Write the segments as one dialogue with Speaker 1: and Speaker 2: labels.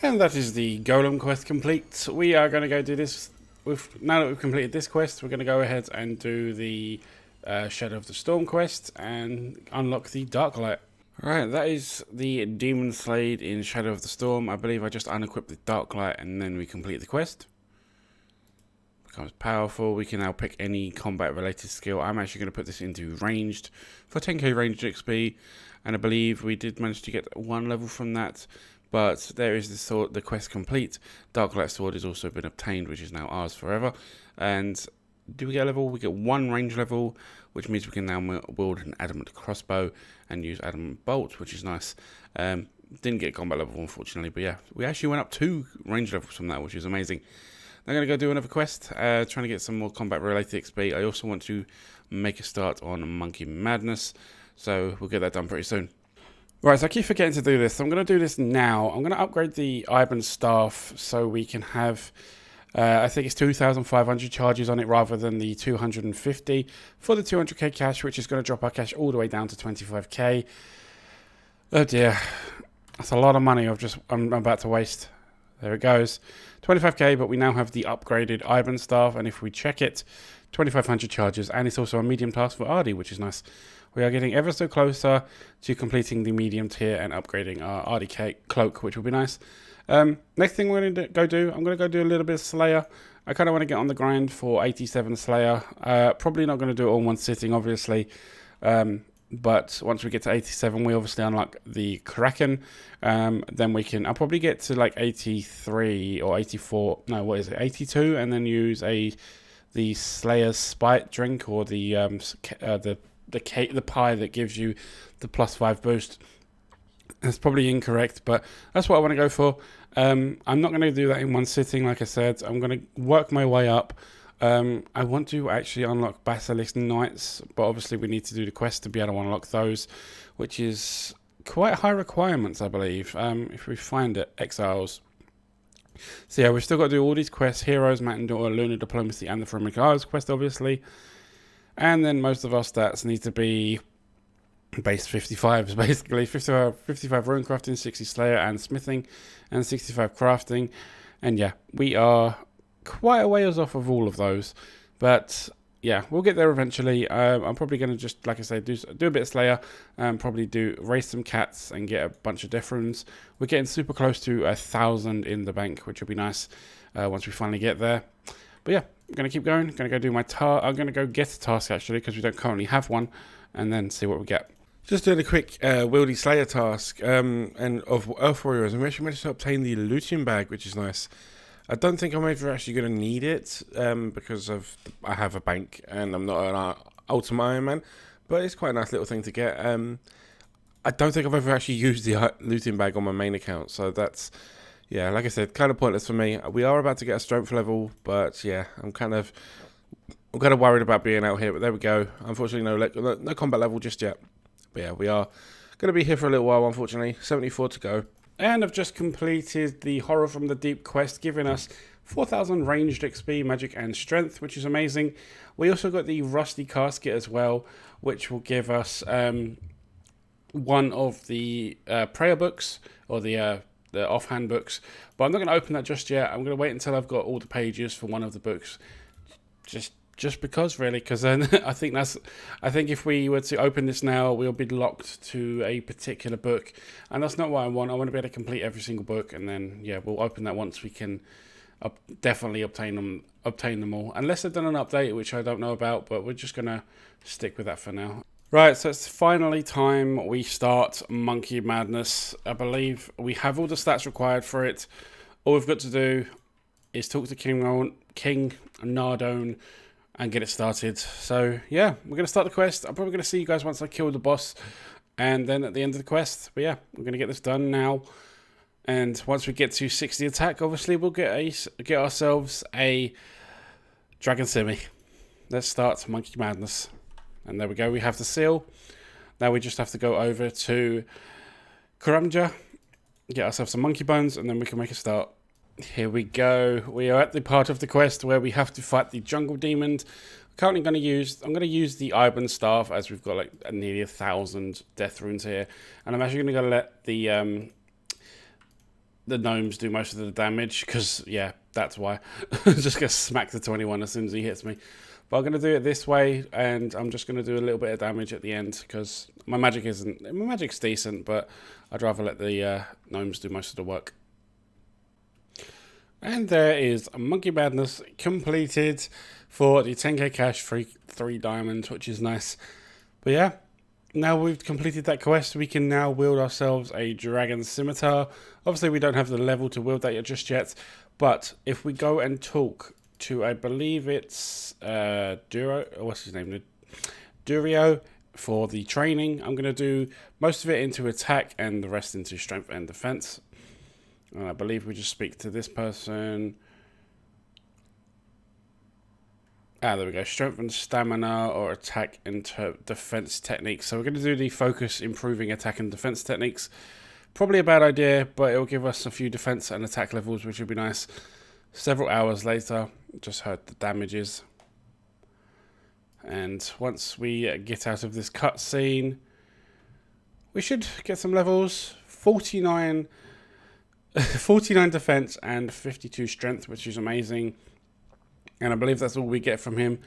Speaker 1: And that is the Golem quest complete. We are going to go do this. Now that we've completed this quest, we're going to go ahead and do the Shadow of the Storm quest and unlock the Dark Light. Alright, that is the Demon Slade in Shadow of the Storm. I believe I just unequip the Dark Light and then we complete the quest. Becomes powerful. We can now pick any combat related skill. I'm actually going to put this into ranged for 10k ranged XP, and I believe we did manage to get one level from that. But there is the sword, the quest complete. Darklight sword has also been obtained, which is now ours forever. And do we get a level? We get one range level, which means we can now wield an adamant crossbow and use adamant bolt, which is nice. Didn't get combat level, unfortunately, but yeah, we actually went up 2 range levels from that, which is amazing. I'm going to go do another quest, trying to get some more combat related XP. I also want to make a start on Monkey Madness, so we'll get that done pretty soon. Right, so I keep forgetting to do this, so I'm going to do this now. I'm going to upgrade the Iron staff so we can have, I think it's 2,500 charges on it rather than the 250 for the 200k cash, which is going to drop our cash all the way down to 25k. Oh dear, that's a lot of money I'm about to waste. There it goes, 25k, but we now have the upgraded Iron staff, and if we check it, 2,500 charges, and it's also a medium task for Ardy, which is nice. We are getting ever so closer to completing the medium tier and upgrading our Ardy cloak, which will be nice. Next thing we're going to go do, I'm going to go do a little bit of Slayer. I kind of want to get on the grind for 87 Slayer. Probably not going to do it all in one sitting, obviously. But once we get to 87, we obviously unlock the Kraken. Then we can, I'll probably get to like 83 or 84. No, what is it? 82, and then use the Slayer's Spite drink, or the cake, the pie that gives you the +5 boost. That's probably incorrect, but that's what I want to go for. I'm not going to do that in one sitting, like I said. I'm going to work my way up. I want to actually unlock Basilisk Knights, but obviously we need to do the quest to be able to unlock those, which is quite high requirements, I believe, if we find it. Exiles. So yeah, we've still got to do all these quests: Heroes, Matador, Lunar Diplomacy, and the Throwing Arrows quest, obviously. And then most of our stats need to be base 55s, basically. 55 rune crafting, 60 slayer and smithing, and 65 crafting. And yeah, we are quite a ways off of all of those. But yeah, we'll get there eventually. I'm probably going to just, like I say, do a bit of slayer, probably race some cats and get a bunch of death runes. We're getting super close to 1,000 in the bank, which will be nice once we finally get there. But yeah, I'm going to keep going. I'm going to go do my task. I'm going to go get a task, actually, because we don't currently have one, and then see what we get. Just doing a quick Wieldy Slayer task and of Earth Warriors, and we actually managed to obtain the looting bag, which is nice. I don't think I'm ever actually going to need it because I have a bank and I'm not an Ultimate Ironman, but it's quite a nice little thing to get. I don't think I've ever actually used the looting bag on my main account, so that's, yeah, like I said, kind of pointless for me. We are about to get a strength level, but yeah, I'm kind of worried about being out here, but there we go. Unfortunately, no combat level just yet. But yeah, we are going to be here for a little while, unfortunately. 74 to go. And I've just completed the Horror from the Deep quest, giving us 4,000 ranged XP, magic, and strength, which is amazing. We also got the Rusty Casket as well, which will give us one of the prayer books, or the offhand books. But I'm not going to open that just yet. I'm going to wait until I've got all the pages for one of the books. Just because, really, because then I think if we were to open this now, we'll be locked to a particular book, and that's not what I want. I want to be able to complete every single book, and then yeah, we'll open that once we can definitely obtain them all, unless they've done an update, which I don't know about, but we're just gonna stick with that for now. Right, so it's finally time we start Monkey Madness. I believe we have all the stats required for it. All we've got to do is talk to King Nardone and get it started. So yeah, we're going to start the quest. I'm probably going to see you guys once I kill the boss, and then at the end of the quest. But yeah, we're going to get this done now. And once we get to 60 attack, obviously we'll get ourselves a Dragon Simi. Let's start Monkey Madness. And there we go, we have the seal. Now we just have to go over to Karamja, get ourselves some monkey bones, and then we can make a start. Here we go. We are at the part of the quest where we have to fight the jungle demon. I'm going to use the Iron staff, as we've got like nearly 1,000 death runes here, and I'm actually going to let the the gnomes do most of the damage, because, yeah, that's why. Just get smacked to 21 as soon as he hits me. But I'm going to do it this way, and I'm just going to do a little bit of damage at the end, because my magic's decent, but I'd rather let the gnomes do most of the work. And there is Monkey Madness completed for the 10k cash, 3 diamonds, which is nice. But yeah, now we've completed that quest, we can now wield ourselves a dragon scimitar. Obviously, we don't have the level to wield that just yet, but if we go and talk to, I believe it's what's his name? Durio, for the training, I'm going to do most of it into attack and the rest into strength and defense. And I believe we just speak to this person. There we go. Strength and stamina, or attack and defense techniques. So we're going to do the focus improving attack and defense techniques. Probably a bad idea, but it will give us a few defense and attack levels, which would be nice. Several hours later, just heard the damages. And once we get out of this cutscene, we should get some levels. 49 defense and 52 strength, which is amazing. And I believe that's all we get from him,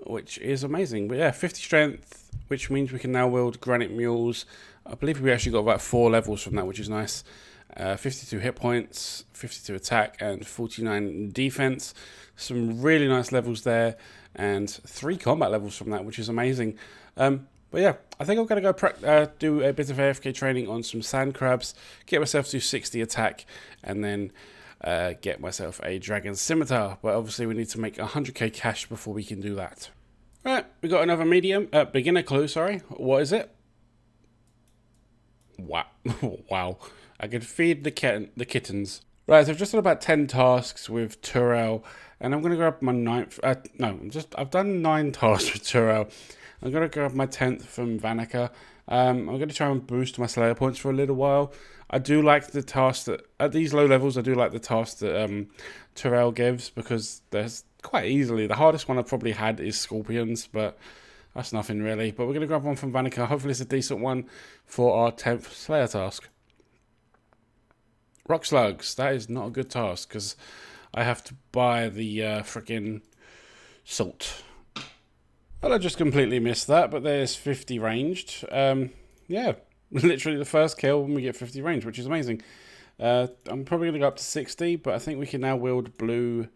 Speaker 1: which is amazing. But yeah, 50 strength, which means we can now wield granite mules. I believe we actually got about 4 levels from that, which is nice. 52 hit points, 52 attack, and 49 defense. Some really nice levels there, and 3 combat levels from that, which is amazing. But yeah, I think I'm going to go do a bit of AFK training on some sand crabs, get myself to 60 attack, and then get myself a dragon scimitar. But obviously we need to make 100k cash before we can do that. Right, we got another beginner clue, sorry. What is it? Wow. Wow. I can feed the kittens. Right, so I've just done about 10 tasks with Turel, and I'm going to grab my 9th... I've done 9 tasks with Turel. I'm going to grab my 10th from Vanica. I'm going to try and boost my Slayer points for a little while. I do like the task that, at these low levels, I do like the task that Turel gives, because there's quite easily, the hardest one I've probably had is Scorpions, but that's nothing really. But we're going to grab one from Vanica. Hopefully it's a decent one for our 10th Slayer task. Rock Slugs, that is not a good task, because I have to buy the freaking salt. Well, I just completely missed that, but there's 50 ranged. Yeah, literally the first kill when we get 50 range, which is amazing. I'm probably going to go up to 60, but I think we can now wield blue...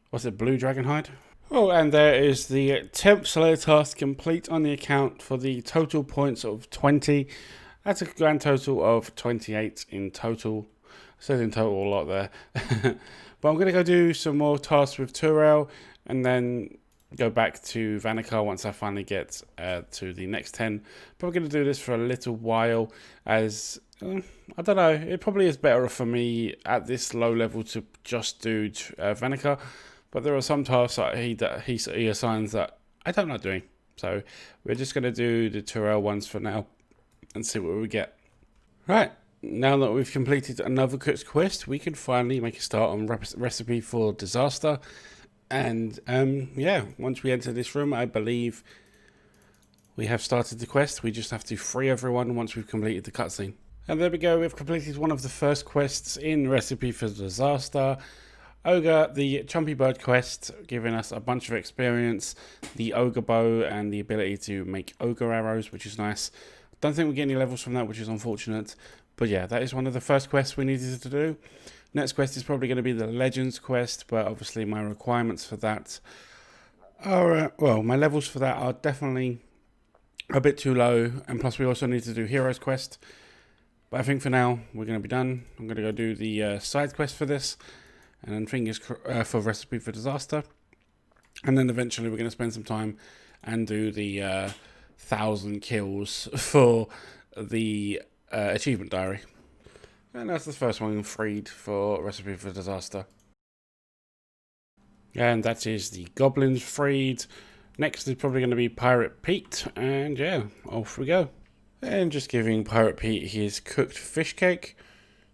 Speaker 1: What's it, blue dragonhide? Oh, and there is the 10th Slayer task complete on the account for the total points of 20. That's a grand total of 28 in total. It says in total a lot there. But I'm going to go do some more tasks with Turel, and then go back to Vanica once I finally get to the next 10. But we're going to do this for a little while, as I don't know, it probably is better for me at this low level to just do Vanica. But there are some tasks that he assigns that I don't like doing. So we're just going to do the Turel ones for now and see what we get. Right, now that we've completed another cook's quest, we can finally make a start on Recipe for Disaster. And yeah, once we enter this room, I believe we have started the quest. We just have to free everyone once we've completed the cutscene. And there we go, we've completed one of the first quests in Recipe for Disaster. Ogre, the Chumpy Bird quest, giving us a bunch of experience, the Ogre Bow, and the ability to make Ogre Arrows, which is nice. Don't think we get any levels from that, which is unfortunate. But yeah, that is one of the first quests we needed to do. Next quest is probably going to be the Legends quest, but obviously my requirements for that are, well, my levels for that are definitely a bit too low, and plus we also need to do Heroes quest. But I think for now, we're going to be done. I'm going to go do the side quest for this, and then fingers for Recipe for Disaster. And then eventually we're going to spend some time and do the 1,000 kills for the achievement diary. And that's the first one freed for Recipe for Disaster. And that is the goblins freed. Next is probably going to be Pirate Pete. And yeah, off we go. And just giving Pirate Pete his cooked fish cake.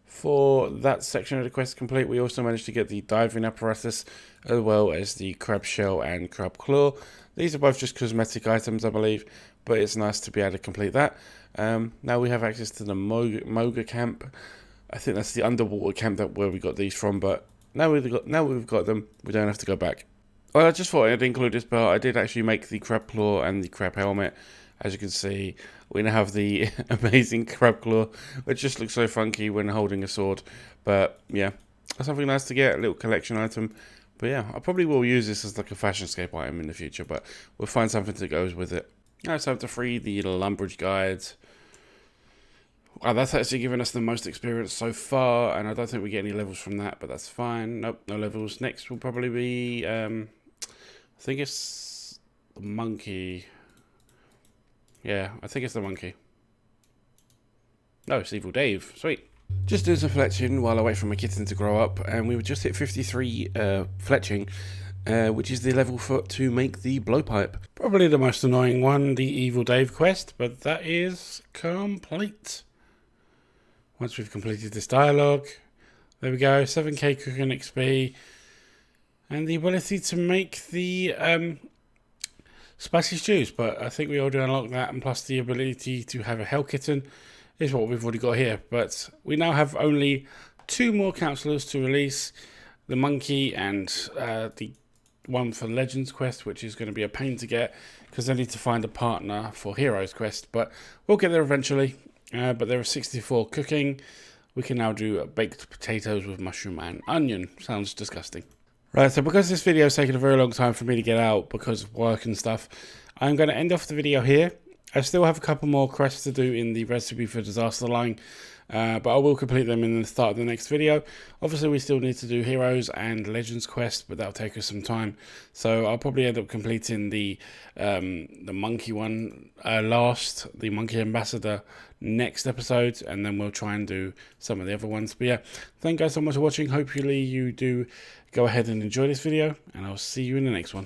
Speaker 1: For that section of the quest complete, we also managed to get the diving apparatus, as well as the crab shell and crab claw. These are both just cosmetic items, I believe, but it's nice to be able to complete that. Now we have access to the Moga camp. I think that's the underwater camp where we got these from, but now we've got them, we don't have to go back. Well, I just thought I'd include this, but I did actually make the crab claw and the crab helmet. As you can see, we now have the amazing crab claw, which just looks so funky when holding a sword. But yeah, that's something nice to get, a little collection item. But yeah, I probably will use this as like a fashionscape item in the future, but we'll find something that goes with it. Now it's time to free the Lumbridge guide. Wow, that's actually given us the most experience so far, and I don't think we get any levels from that, but that's fine. Nope, no levels. Next will probably be, I think it's the monkey. Yeah, I think it's the monkey. No, it's Evil Dave. Sweet. Just doing some fletching while I wait for my kitten to grow up, and we just hit 53 fletching, which is the level to make the blowpipe. Probably the most annoying one, the Evil Dave quest, but that is complete. Once we've completed this dialogue, there we go, 7k cooking XP, and the ability to make the spicy stews, but I think we already unlocked that, and plus the ability to have a hell kitten is what we've already got here. But we now have only 2 more counsellors to release, the monkey and the one for Legends quest, which is going to be a pain to get because I need to find a partner for Heroes quest, but we'll get there eventually. But there are 64 cooking. We can now do baked potatoes with mushroom and onion. Sounds disgusting. Right, so because this video has taken a very long time for me to get out because of work and stuff, I'm going to end off the video here. I still have a couple more quests to do in the Recipe for Disaster line, but I will complete them in the start of the next video. Obviously, we still need to do Heroes and Legends quest, but that'll take us some time. So I'll probably end up completing the monkey one last, the Monkey Ambassador next episode, and then we'll try and do some of the other ones. But yeah, thank you guys so much for watching. Hopefully you do go ahead and enjoy this video, and I'll see you in the next one.